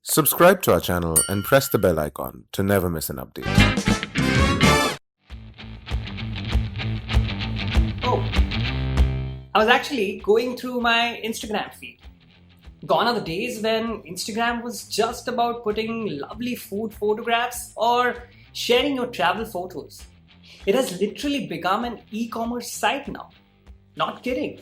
Subscribe to our channel and press the bell icon to never miss an update. Oh, I was actually going through my Instagram feed. Gone are the days when Instagram was just about putting lovely food photographs or sharing your travel photos. It has literally become an e-commerce site now. Not kidding.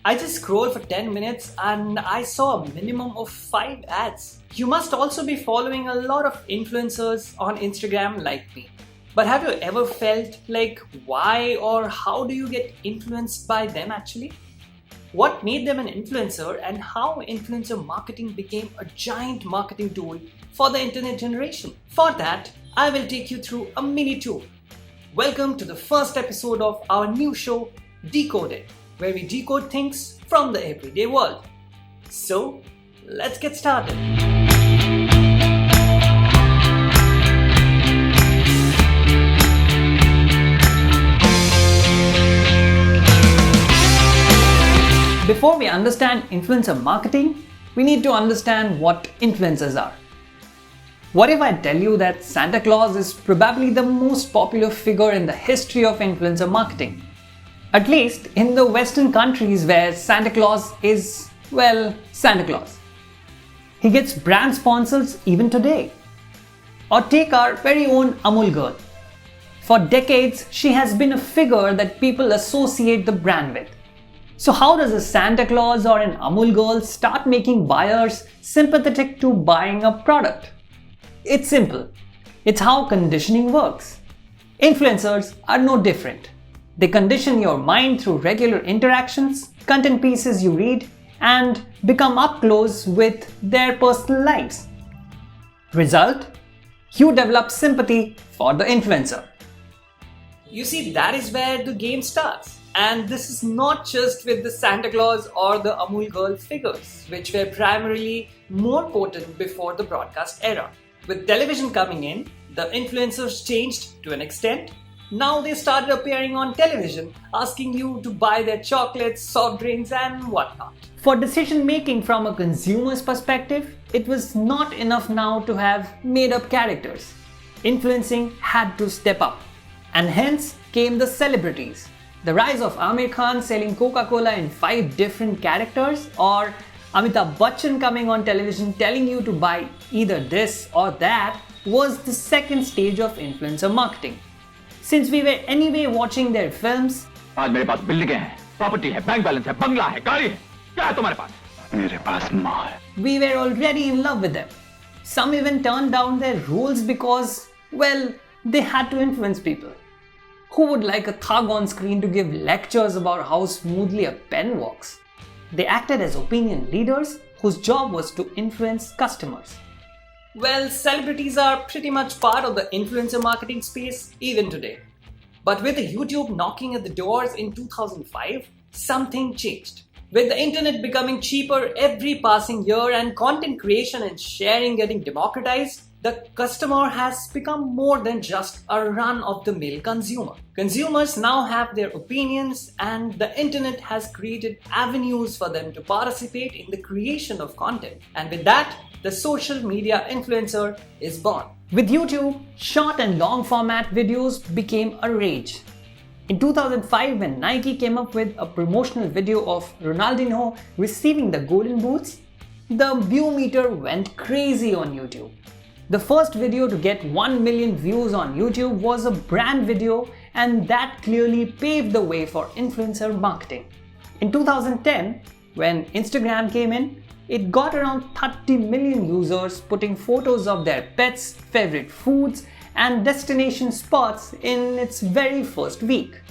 I just scrolled for 10 minutes and I saw a minimum of 5 ads. You must also be following a lot of influencers on Instagram like me. But have you ever felt like why or how do you get influenced by them actually? What made them an influencer and how influencer marketing became a giant marketing tool for the internet generation? For that, I will take you through a mini tour. Welcome to the first episode of our new show, DEKODED, where we decode things from the everyday world. So, let's get started. Before we understand influencer marketing, we need to understand what influencers are. What if I tell you that Santa Claus is probably the most popular figure in the history of influencer marketing? At least in the Western countries where Santa Claus is, well, Santa Claus. He gets brand sponsors even today. Or take our very own Amul girl. For decades, she has been a figure that people associate the brand with. So how does a Santa Claus or an Amul girl start making buyers sympathetic to buying a product? It's simple. It's how conditioning works. Influencers are no different. They condition your mind through regular interactions, content pieces you read, and become up close with their personal lives. Result? You develop sympathy for the influencer. You see, that is where the game starts. And this is not just with the Santa Claus or the Amul girl figures, which were primarily more potent before the broadcast era. With television coming in, the influencers changed to an extent. Now they started appearing on television, asking you to buy their chocolates, soft drinks and whatnot. For decision making from a consumer's perspective, it was not enough now to have made up characters. Influencing had to step up. And hence came the celebrities. The rise of Amir Khan selling Coca-Cola in 5 different characters, or Amitabh Bachchan coming on television telling you to buy either this or that, was the second stage of influencer marketing. Since we were anyway watching their films, आज मेरे पास बिल्डिंगें हैं, property है, bank balance है, बंगला है, गाड़ी है, क्या है तुम्हारे पास? मेरे पास माँ है. We were already in love with them. Some even turned down their roles because, well, they had to influence people. Who would like a thug on screen to give lectures about how smoothly a pen works? They acted as opinion leaders whose job was to influence customers. Well, celebrities are pretty much part of the influencer marketing space even today. But with YouTube knocking at the doors in 2005, something changed. With the internet becoming cheaper every passing year and content creation and sharing getting democratized, the customer has become more than just a run-of-the-mill consumer. Consumers now have their opinions and the internet has created avenues for them to participate in the creation of content. And with that, the social media influencer is born. With YouTube, short and long format videos became a rage. In 2005, when Nike came up with a promotional video of Ronaldinho receiving the golden boots, the view meter went crazy on YouTube. The first video to get 1 million views on YouTube was a brand video, and that clearly paved the way for influencer marketing. In 2010, when Instagram came in, it got around 30 million users putting photos of their pets, favorite foods, and destination spots in its very first week.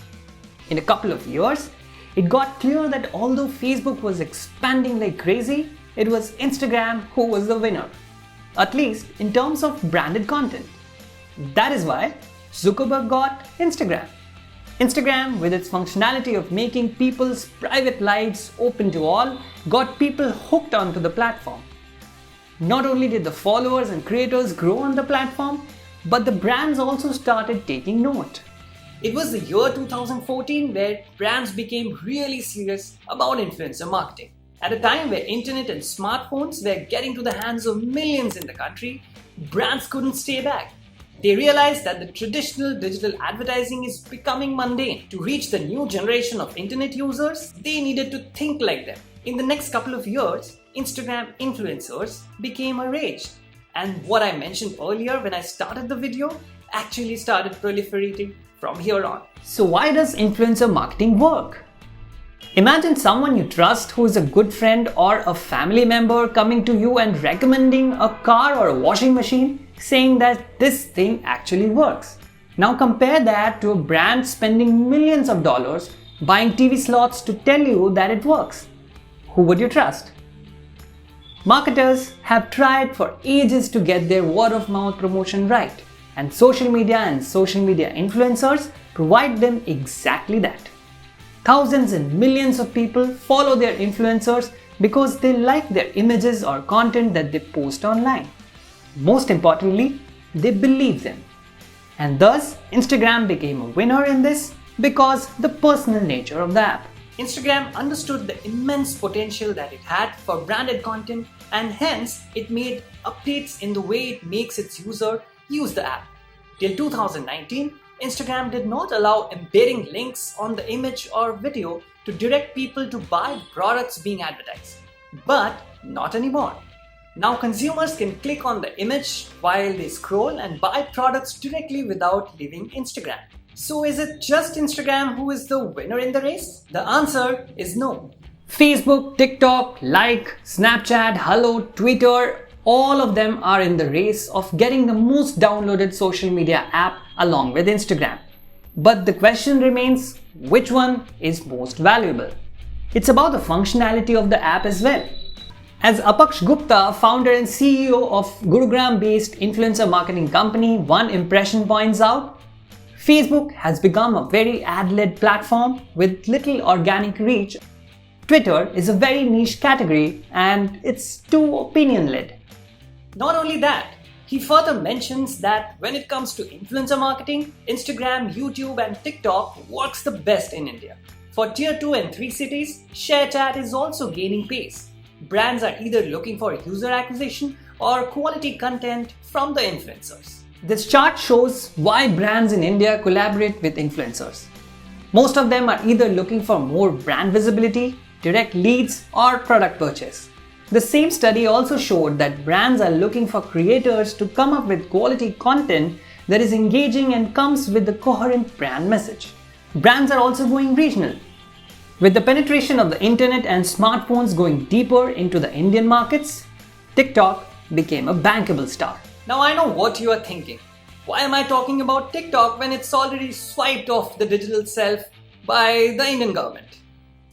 In a couple of years, it got clear that although Facebook was expanding like crazy, it was Instagram who was the winner. At least in terms of branded content. That is why Zuckerberg got Instagram. Instagram, with its functionality of making people's private lives open to all, got people hooked onto the platform. Not only did the followers and creators grow on the platform, but the brands also started taking note. It was the year 2014 where brands became really serious about influencer marketing. At a time where internet and smartphones were getting to the hands of millions in the country, brands couldn't stay back. They realized that the traditional digital advertising is becoming mundane. To reach the new generation of internet users, they needed to think like them. In the next couple of years, Instagram influencers became a rage. And what I mentioned earlier when I started the video actually started proliferating from here on. So why does influencer marketing work? Imagine someone you trust who is a good friend or a family member coming to you and recommending a car or a washing machine, saying that this thing actually works. Now compare that to a brand spending millions of dollars buying TV slots to tell you that it works. Who would you trust? Marketers have tried for ages to get their word-of-mouth promotion right, and social media influencers provide them exactly that. Thousands and millions of people follow their influencers because they like their images or content that they post online. Most importantly, they believe them. And thus, Instagram became a winner in this because the personal nature of the app. Instagram understood the immense potential that it had for branded content, and hence it made updates in the way it makes its user use the app. Till 2019, Instagram did not allow embedding links on the image or video to direct people to buy products being advertised. But not anymore. Now consumers can click on the image while they scroll and buy products directly without leaving Instagram. So is it just Instagram who is the winner in the race? The answer is no. Facebook, TikTok, Snapchat, Hello, Twitter, all of them are in the race of getting the most downloaded social media app along with Instagram. But the question remains, which one is most valuable? It's about the functionality of the app as well. As Apaksh Gupta, founder and CEO of Gurugram-based influencer marketing company One Impression points out, Facebook has become a very ad-led platform with little organic reach. Twitter is a very niche category and it's too opinion-led. Not only that, he further mentions that when it comes to influencer marketing, Instagram, YouTube and TikTok works the best in India. For Tier 2 and 3 cities, ShareChat is also gaining pace. Brands are either looking for user acquisition or quality content from the influencers. This chart shows why brands in India collaborate with influencers. Most of them are either looking for more brand visibility, direct leads or product purchase. The same study also showed that brands are looking for creators to come up with quality content that is engaging and comes with a coherent brand message. Brands are also going regional. With the penetration of the internet and smartphones going deeper into the Indian markets, TikTok became a bankable star. Now I know what you are thinking. Why am I talking about TikTok when it's already swiped off the digital self by the Indian government?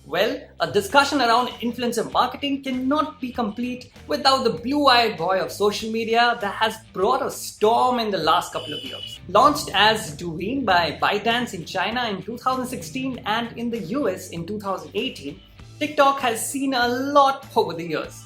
Well, a discussion around influencer marketing cannot be complete without the blue-eyed boy of social media that has brought a storm in the last couple of years. Launched as Douyin by ByteDance in China in 2016 and in the US in 2018, TikTok has seen a lot over the years.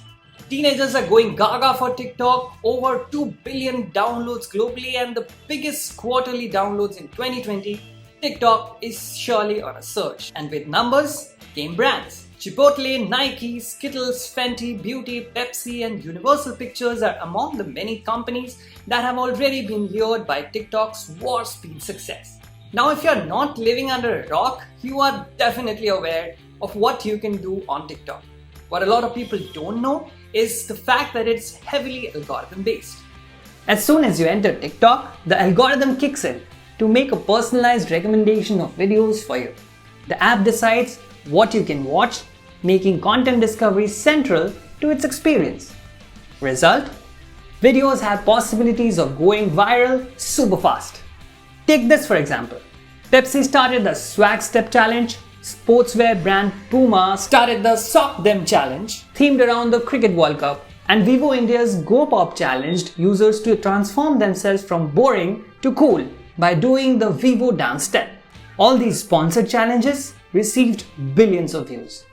Teenagers are going gaga for TikTok, over 2 billion downloads globally and the biggest quarterly downloads in 2020. TikTok is surely on a surge, and with numbers came brands. Chipotle, Nike, Skittles, Fenty, Beauty, Pepsi and Universal Pictures are among the many companies that have already been lured by TikTok's warp speed success. Now if you're not living under a rock, you are definitely aware of what you can do on TikTok. What a lot of people don't know is the fact that it's heavily algorithm based. As soon as you enter TikTok, the algorithm kicks in to make a personalized recommendation of videos for you. The app decides what you can watch, making content discovery central to its experience. Result? Videos have possibilities of going viral super fast. Take this for example. Pepsi started the Swag Step Challenge, sportswear brand Puma started the Sock Them Challenge, themed around the Cricket World Cup, and Vivo India's Go Pop challenged users to transform themselves from boring to cool by doing the Vivo dance step. All these sponsored challenges received billions of views.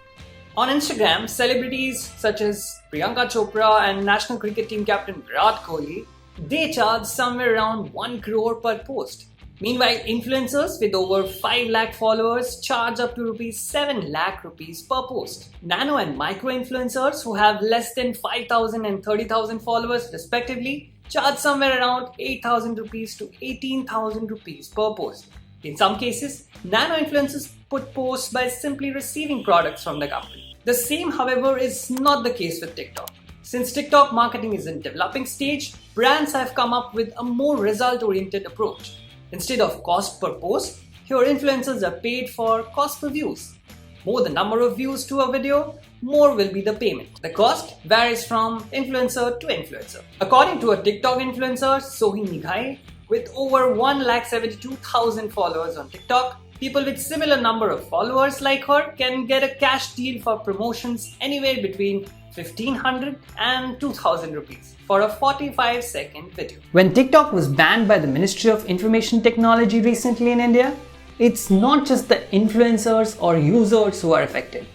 On Instagram, celebrities such as Priyanka Chopra and national cricket team captain Virat Kohli, they charge somewhere around 1 crore per post. Meanwhile, influencers with over 5 lakh followers charge up to rupees 7 lakh rupees per post. Nano and micro influencers who have less than 5,000 and 30,000 followers respectively charge somewhere around 8,000 rupees to 18,000 rupees per post. In some cases, nano influencers put posts by simply receiving products from the company. The same, however, is not the case with TikTok. Since TikTok marketing is in developing stage, brands have come up with a more result-oriented approach. Instead of cost per post, here influencers are paid for cost per views. More the number of views to a video, more will be the payment. The cost varies from influencer to influencer. According to a TikTok influencer, Sohi Nighai, with over 172,000 followers on TikTok, people with similar number of followers like her can get a cash deal for promotions anywhere between 1,500 and 2,000 rupees for a 45-second video. When TikTok was banned by the Ministry of Information Technology recently in India, it's not just the influencers or users who are affected.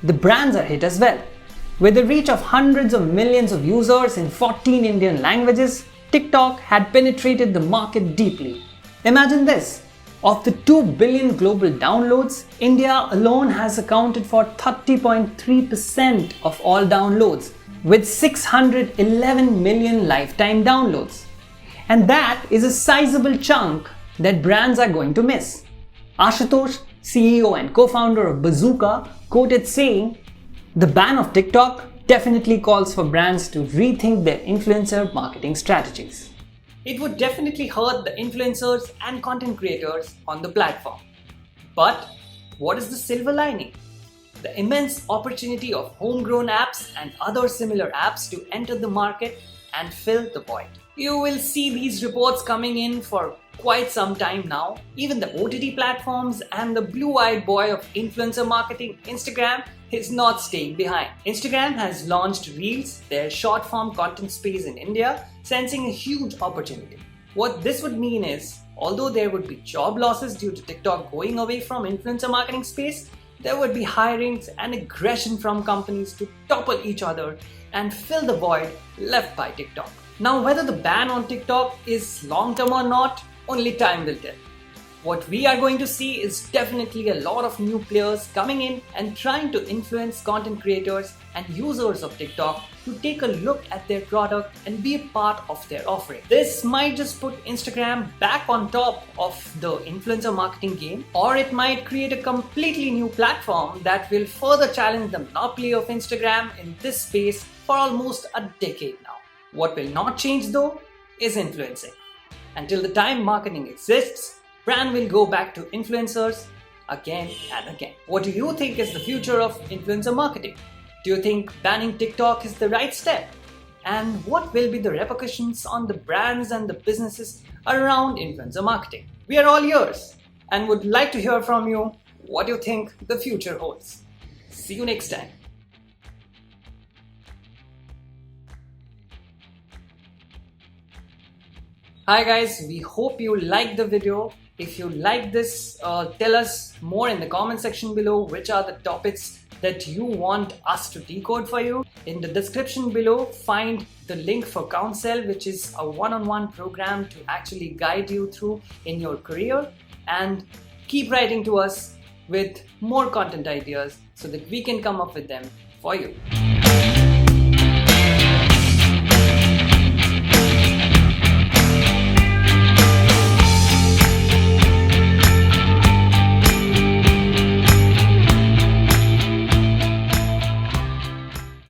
The brands are hit as well. With the reach of hundreds of millions of users in 14 Indian languages, TikTok had penetrated the market deeply. Imagine this. Of the 2 billion global downloads, India alone has accounted for 30.3% of all downloads, with 611 million lifetime downloads. And that is a sizable chunk that brands are going to miss. Ashutosh, CEO and co-founder of Bazooka, quoted saying, "The ban of TikTok definitely calls for brands to rethink their influencer marketing strategies." It would definitely hurt the influencers and content creators on the platform. But what is the silver lining? The immense opportunity of homegrown apps and other similar apps to enter the market and fill the void. You will see these reports coming in for quite some time now. Even the OTT platforms and the blue-eyed boy of influencer marketing, Instagram, is not staying behind. Instagram has launched Reels, their short-form content space in India, sensing a huge opportunity. What this would mean is, although there would be job losses due to TikTok going away from influencer marketing space, there would be hirings and aggression from companies to topple each other and fill the void left by TikTok. Now, whether the ban on TikTok is long-term or not, only time will tell. What we are going to see is definitely a lot of new players coming in and trying to influence content creators and users of TikTok to take a look at their product and be a part of their offering. This might just put Instagram back on top of the influencer marketing game, or it might create a completely new platform that will further challenge the monopoly of Instagram in this space for almost a decade now. What will not change though is influencing. Until the time marketing exists, brand will go back to influencers again and again. What do you think is the future of influencer marketing? Do you think banning TikTok is the right step? And what will be the repercussions on the brands and the businesses around influencer marketing? We are all ears and would like to hear from you what you think the future holds. See you next time. Hi guys, we hope you liked the video. If you like this, tell us more in the comment section below which are the topics that you want us to decode for you. In the description below, find the link for Counsel, which is a one-on-one program to actually guide you through in your career, and keep writing to us with more content ideas so that we can come up with them for you.